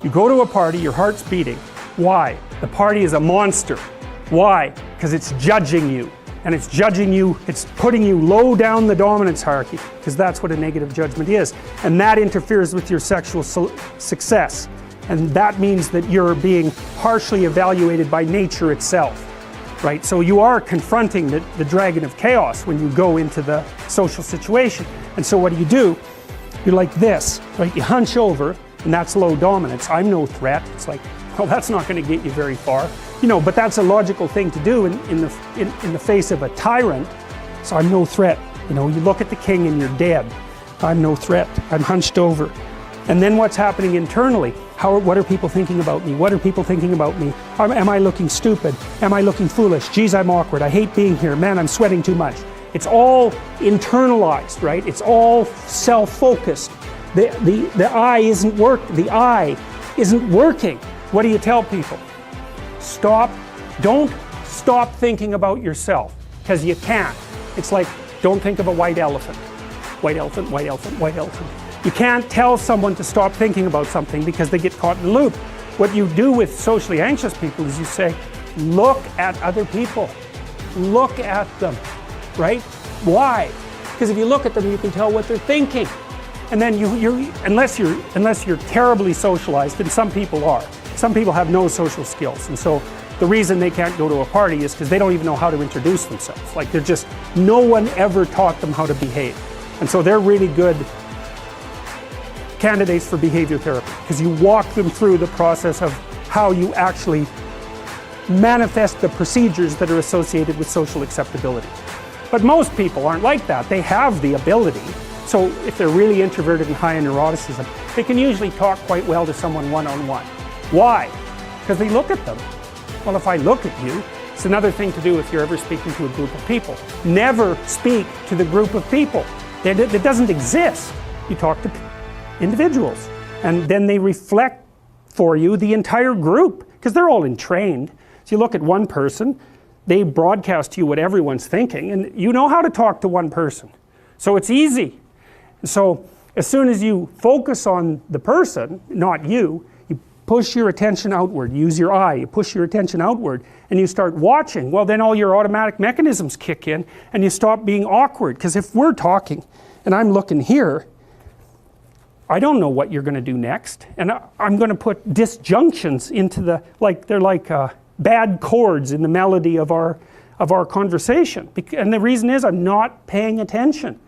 You go to a party, your heart's beating. Why? The party is a monster. Why? Because it's judging you. And it's judging you, it's putting you low down the dominance hierarchy, because that's what a negative judgment is. And that interferes with your sexual success. And that means that you're being harshly evaluated by nature itself. Right? So you are confronting the dragon of chaos when you go into the social situation. And so what do? You're like this, right? You hunch over, and that's low dominance. I'm no threat. It's like, well, that's not going to get you very far. You know, but that's a logical thing to do in the face of a tyrant. So I'm no threat. You know, you look at the king and you're dead. I'm no threat. I'm hunched over. And then what's happening internally? What are people thinking about me? What are people thinking about me? Am I looking stupid? Am I looking foolish? Geez, I'm awkward. I hate being here. Man, I'm sweating too much. It's all internalized, right? It's all self-focused. The eye isn't working. What do you tell people? Don't stop thinking about yourself, because you can't. It's like, don't think of a white elephant. White elephant, white elephant, white elephant. You can't tell someone to stop thinking about something because they get caught in a loop. What you do with socially anxious people is you say, look at other people. Look at them, right? Why? Because if you look at them, you can tell what they're thinking. And then unless you're terribly socialized, and some people are. Some people have no social skills, and so the reason they can't go to a party is because they don't even know how to introduce themselves. Like no one ever taught them how to behave. And so they're really good candidates for behavior therapy, because you walk them through the process of how you actually manifest the procedures that are associated with social acceptability. But most people aren't like that. They have the ability. So if they're really introverted and high in neuroticism, they can usually talk quite well to someone one-on-one. Why? Because they look at them. Well, if I look at you, it's another thing to do if you're ever speaking to a group of people. Never speak to the group of people. It doesn't exist. You talk to individuals, and then they reflect for you the entire group, because they're all entrained. So you look at one person, they broadcast to you what everyone's thinking, and you know how to talk to one person. So it's easy. So as soon as you focus on the person, not you, you push your attention outward, use your eye, you push your attention outward, and you start watching. Well, then all your automatic mechanisms kick in, and you stop being awkward. Because if we're talking, and I'm looking here, I don't know what you're going to do next, and I'm going to put disjunctions into they're like bad chords in the melody of our conversation. And the reason is I'm not paying attention.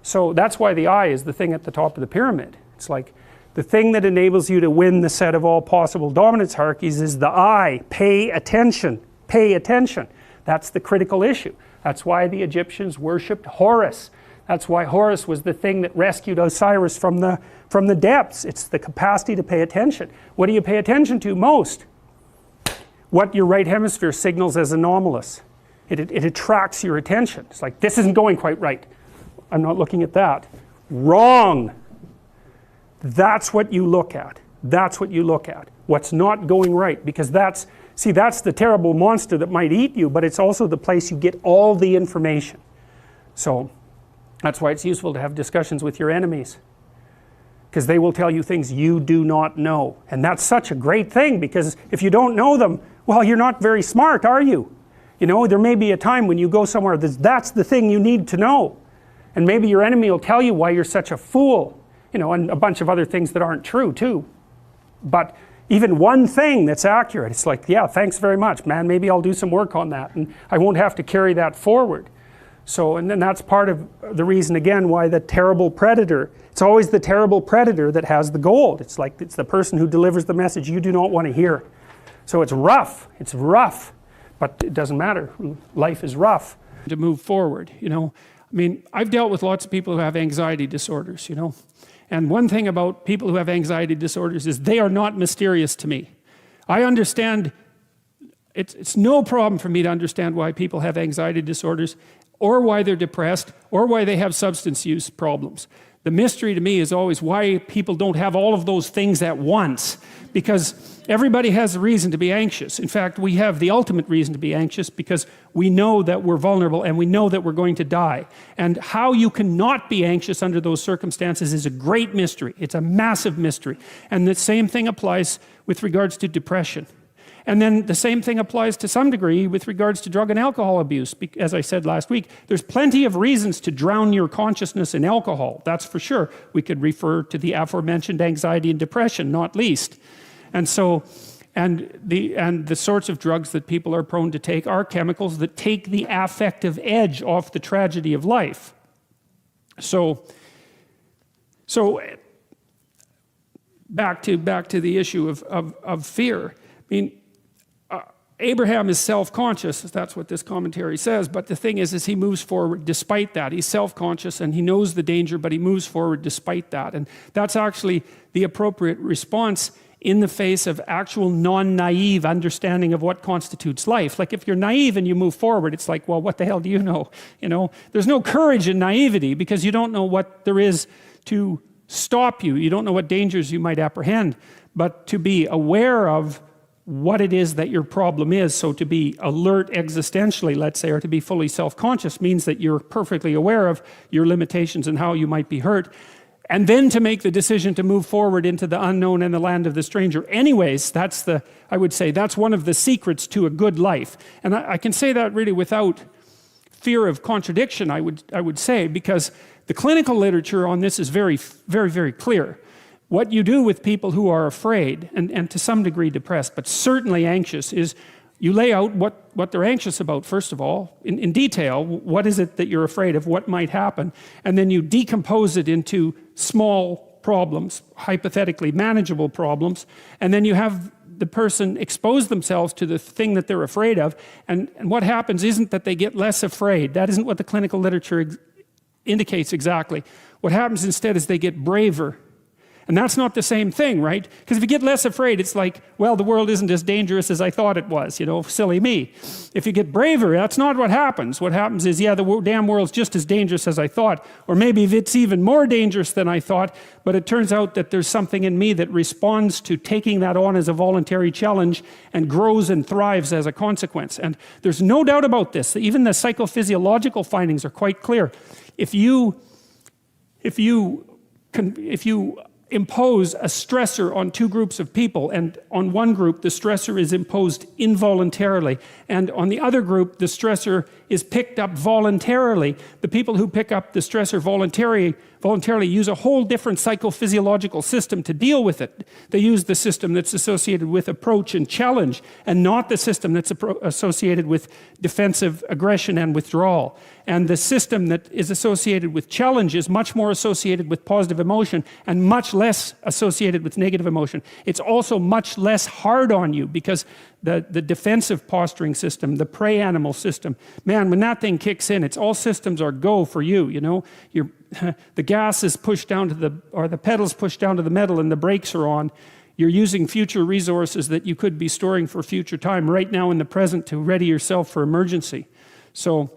So that's why the eye is the thing at the top of the pyramid. It's like the thing that enables you to win the set of all possible dominance hierarchies is the eye. Pay attention. Pay attention. That's the critical issue. That's why the Egyptians worshipped Horus. That's why Horus was the thing that rescued Osiris from the depths. It's the capacity to pay attention. What do you pay attention to most? What your right hemisphere signals as anomalous. It attracts your attention. It's like, this isn't going quite right. I'm not looking at that. Wrong. That's what you look at. That's what you look at. What's not going right. Because that's the terrible monster that might eat you, but it's also the place you get all the information. So that's why it's useful to have discussions with your enemies, because they will tell you things you do not know. And that's such a great thing, because if you don't know them, well, you're not very smart, are you? You know, there may be a time when you go somewhere that's the thing you need to know. And maybe your enemy will tell you why you're such a fool, you know, and a bunch of other things that aren't true too. But even one thing that's accurate, it's like, yeah, thanks very much, man, maybe I'll do some work on that, and I won't have to carry that forward. So, and then that's part of the reason, again, why the terrible predator, it's always the terrible predator that has the gold. It's like, it's the person who delivers the message you do not want to hear. So it's rough, but it doesn't matter. Life is rough. To move forward, you know. I mean, I've dealt with lots of people who have anxiety disorders, you know. And one thing about people who have anxiety disorders is they are not mysterious to me. I understand, it's no problem for me to understand why people have anxiety disorders, or why they're depressed, or why they have substance use problems. The mystery to me is always why people don't have all of those things at once. Because Everybody has a reason to be anxious. In fact, we have the ultimate reason to be anxious because we know that we're vulnerable and we know that we're going to die. And how you cannot be anxious under those circumstances is a great mystery. It's a massive mystery. And the same thing applies with regards to depression. And then the same thing applies to some degree with regards to drug and alcohol abuse. As I said last week, there's plenty of reasons to drown your consciousness in alcohol. That's for sure. We could refer to the aforementioned anxiety and depression, not least. And so, and the sorts of drugs that people are prone to take are chemicals that take the affective edge off the tragedy of life. So back to the issue of fear. I mean, Abraham is self-conscious, that's what this commentary says, but the thing is he moves forward despite that. He's self-conscious and he knows the danger, but he moves forward despite that. And that's actually the appropriate response in the face of actual non-naive understanding of what constitutes life. Like if you're naive and you move forward, it's like, well, what the hell do you know? You know, there's no courage in naivety because you don't know what there is to stop you. You don't know what dangers you might apprehend, but to be aware of what it is that your problem is. So to be alert existentially, let's say, or to be fully self-conscious means that you're perfectly aware of your limitations and how you might be hurt. And then to make the decision to move forward into the unknown and the land of the stranger. Anyways, I would say that's one of the secrets to a good life. And I can say that really without fear of contradiction, I would say, because the clinical literature on this is very, very, very clear. What you do with people who are afraid, and to some degree depressed, but certainly anxious, is you lay out what they're anxious about, first of all, in detail. What is it that you're afraid of? What might happen? And then you decompose it into small problems, hypothetically manageable problems, and then you have the person expose themselves to the thing that they're afraid of, and what happens isn't that they get less afraid. That isn't what the clinical literature indicates exactly. What happens instead is they get braver. And that's not the same thing, right? Because if you get less afraid, it's like, well, the world isn't as dangerous as I thought it was, you know, silly me. If you get braver, that's not what happens. What happens is, yeah, the damn world's just as dangerous as I thought, or maybe it's even more dangerous than I thought, but it turns out that there's something in me that responds to taking that on as a voluntary challenge and grows and thrives as a consequence. And there's no doubt about this. Even the psychophysiological findings are quite clear. If you impose a stressor on two groups of people, and on one group the stressor is imposed involuntarily, and on the other group the stressor is picked up voluntarily, the people who pick up the stressor voluntarily use a whole different psychophysiological system to deal with it. They use the system that's associated with approach and challenge, and not the system that's associated with defensive aggression and withdrawal. And the system that is associated with challenge is much more associated with positive emotion and much less associated with negative emotion. It's also much less hard on you because the defensive posturing system, the prey animal system, man, when that thing kicks in, it's all systems are go for you, you know. The gas is pushed down to the pedals pushed down to the metal and the brakes are on. You're using future resources that you could be storing for future time right now in the present to ready yourself for emergency. So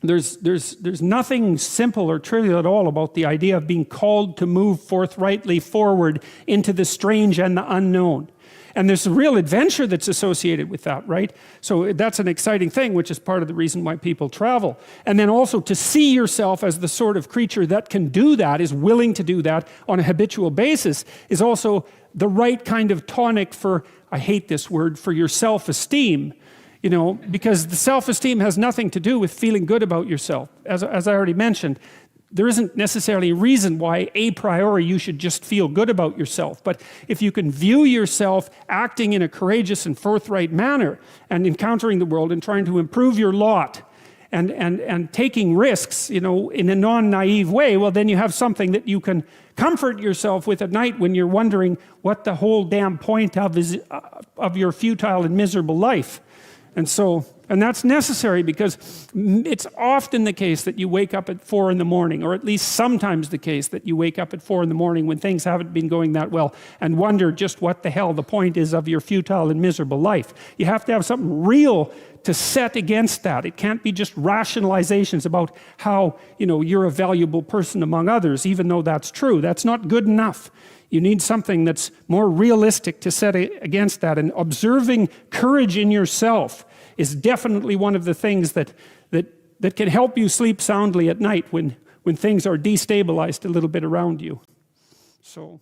there's nothing simple or trivial at all about the idea of being called to move forthrightly forward into the strange and the unknown. And there's a real adventure that's associated with that, right? So that's an exciting thing, which is part of the reason why people travel. And then also to see yourself as the sort of creature that can do that, is willing to do that on a habitual basis, is also the right kind of tonic for, I hate this word, for your self-esteem. You know, because the self-esteem has nothing to do with feeling good about yourself. As I already mentioned, there isn't necessarily a reason why a priori you should just feel good about yourself. But if you can view yourself acting in a courageous and forthright manner and encountering the world and trying to improve your lot and taking risks, you know, in a non-naive way, well, then you have something that you can comfort yourself with at night when you're wondering what the whole damn point of your futile and miserable life. And so And that's necessary because it's often the case that you wake up at 4 in the morning, or at least sometimes the case that you wake up at 4 in the morning when things haven't been going that well and wonder just what the hell the point is of your futile and miserable life. You have to have something real to set against that. It can't be just rationalizations about how, you're a valuable person among others, even though that's true. That's not good enough. You need something that's more realistic to set against that. And observing courage in yourself is definitely one of the things that can help you sleep soundly at night when things are destabilized a little bit around you. So